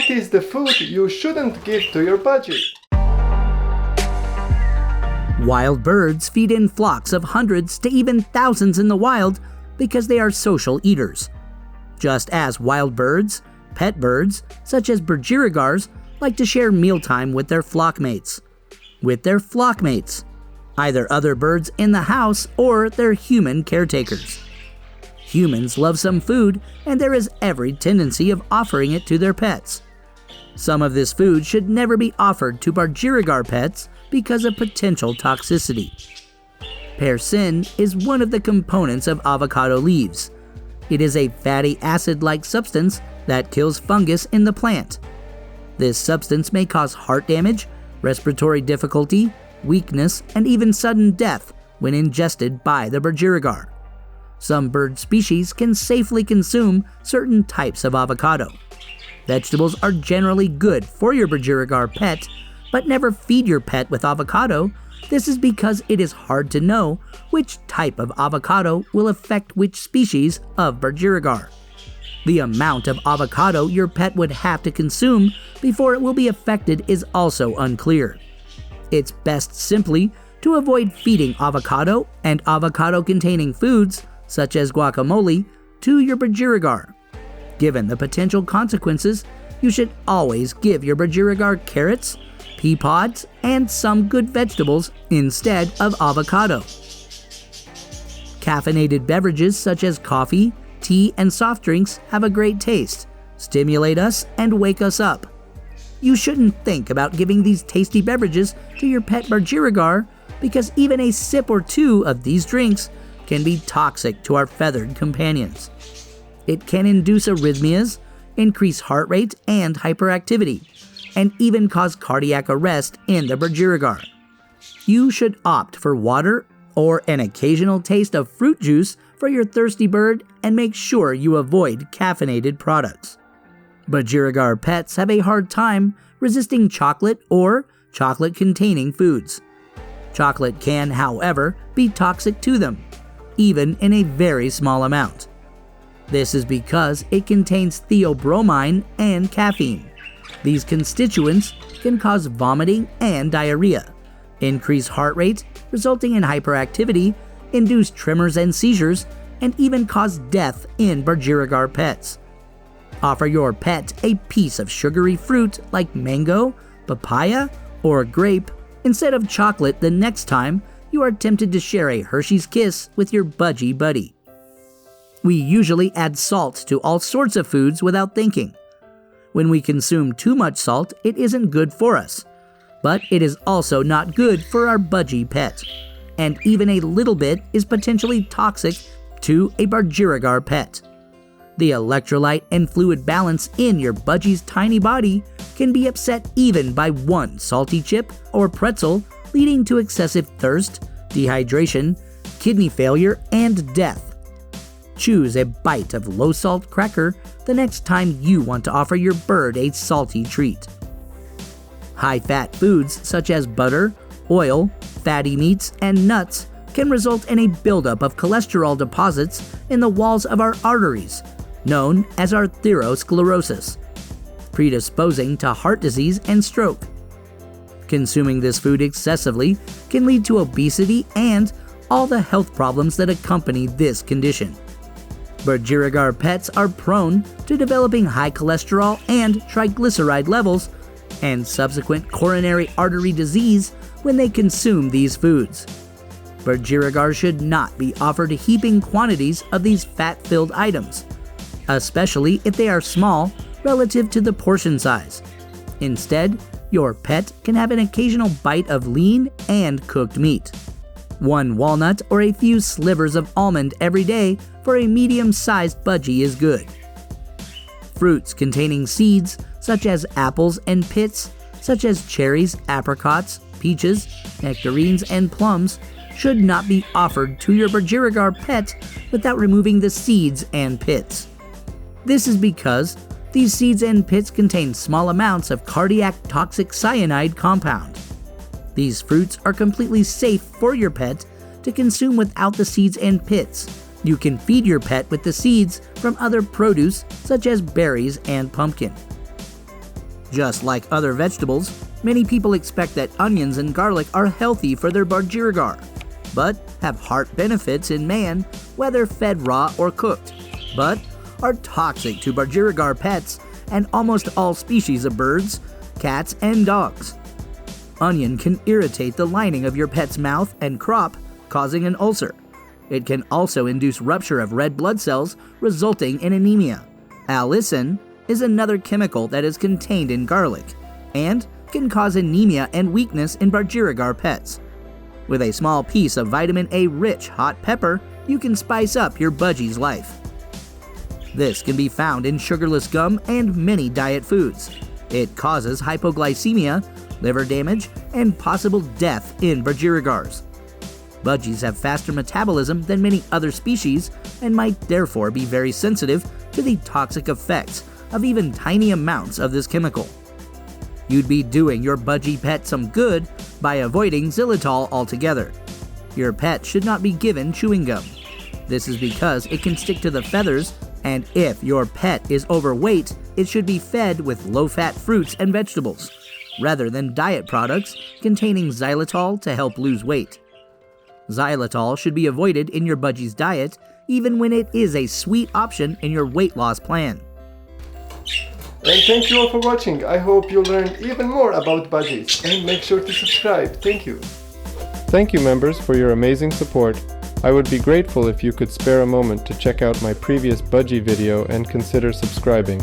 What is the food you shouldn't give to your budgie? Wild birds feed in flocks of hundreds to even thousands in the wild because they are social eaters. Just as wild birds, pet birds, such as Budgerigars, like to share mealtime with their flockmates. Either other birds in the house or their human caretakers. Humans love some food, and there is every tendency of offering it to their pets. Some of this food should never be offered to Budgerigar pets because of potential toxicity. Persin is one of the components of avocado leaves. It is a fatty acid-like substance that kills fungus in the plant. This substance may cause heart damage, respiratory difficulty, weakness, and even sudden death when ingested by the Budgerigar. Some bird species can safely consume certain types of avocado. Vegetables are generally good for your Budgerigar pet, but never feed your pet with avocado. This is because it is hard to know which type of avocado will affect which species of Budgerigar. The amount of avocado your pet would have to consume before it will be affected is also unclear. It's best simply to avoid feeding avocado and avocado-containing foods, such as guacamole, to your Budgerigar. Given the potential consequences, you should always give your Budgerigar carrots, pea pods, and some good vegetables instead of avocado. Caffeinated beverages such as coffee, tea, and soft drinks have a great taste, stimulate us, and wake us up. You shouldn't think about giving these tasty beverages to your pet Budgerigar because even a sip or two of these drinks can be toxic to our feathered companions. It can induce arrhythmias, increase heart rate and hyperactivity, and even cause cardiac arrest in the Budgerigar. You should opt for water or an occasional taste of fruit juice for your thirsty bird, and make sure you avoid caffeinated products. Budgerigar pets have a hard time resisting chocolate or chocolate-containing foods. Chocolate can, however, be toxic to them, even in a very small amount. This is because it contains theobromine and caffeine. These constituents can cause vomiting and diarrhea, increase heart rate, resulting in hyperactivity, induce tremors and seizures, and even cause death in Budgerigar pets. Offer your pet a piece of sugary fruit like mango, papaya, or grape instead of chocolate the next time you are tempted to share a Hershey's Kiss with your budgie buddy. We usually add salt to all sorts of foods without thinking. When we consume too much salt, it isn't good for us. But it is also not good for our budgie pet. And even a little bit is potentially toxic to a Budgerigar pet. The electrolyte and fluid balance in your budgie's tiny body can be upset even by one salty chip or pretzel, leading to excessive thirst, dehydration, kidney failure, and death. Choose a bite of low-salt cracker the next time you want to offer your bird a salty treat. High-fat foods such as butter, oil, fatty meats, and nuts can result in a buildup of cholesterol deposits in the walls of our arteries, known as arteriosclerosis, predisposing to heart disease and stroke. Consuming this food excessively can lead to obesity and all the health problems that accompany this condition. Budgerigar pets are prone to developing high cholesterol and triglyceride levels and subsequent coronary artery disease when they consume these foods. Budgerigar should not be offered heaping quantities of these fat-filled items, especially if they are small relative to the portion size. Instead, your pet can have an occasional bite of lean and cooked meat. One walnut or a few slivers of almond every day for a medium-sized budgie is good. Fruits containing seeds, such as apples and pits, such as cherries, apricots, peaches, nectarines, and plums, should not be offered to your Budgerigar pet without removing the seeds and pits. This is because these seeds and pits contain small amounts of cardiac toxic cyanide compound. These fruits are completely safe for your pet to consume without the seeds and pits. You can feed your pet with the seeds from other produce such as berries and pumpkin. Just like other vegetables, many people expect that onions and garlic are healthy for their Budgerigar, but have heart benefits in man whether fed raw or cooked, but are toxic to Budgerigar pets and almost all species of birds, cats, and dogs. Onion can irritate the lining of your pet's mouth and crop, causing an ulcer. It can also induce rupture of red blood cells, resulting in anemia. Allicin is another chemical that is contained in garlic and can cause anemia and weakness in Budgerigar pets. With a small piece of vitamin A-rich hot pepper, you can spice up your Budgie's life. This can be found in sugarless gum and many diet foods. It causes hypoglycemia, liver damage, and possible death in Budgerigars. Budgies have faster metabolism than many other species and might therefore be very sensitive to the toxic effects of even tiny amounts of this chemical. You'd be doing your Budgie pet some good by avoiding Xylitol altogether. Your pet should not be given chewing gum. This is because it can stick to the feathers, and if your pet is overweight, it should be fed with low-fat fruits and vegetables, rather than diet products containing xylitol to help lose weight. Xylitol should be avoided in your Budgie's diet, even when it is a sweet option in your weight loss plan. And thank you all for watching. I hope you learned even more about Budgies, and make sure to subscribe. Thank you. Thank you, members, for your amazing support. I would be grateful if you could spare a moment to check out my previous Budgie video and consider subscribing.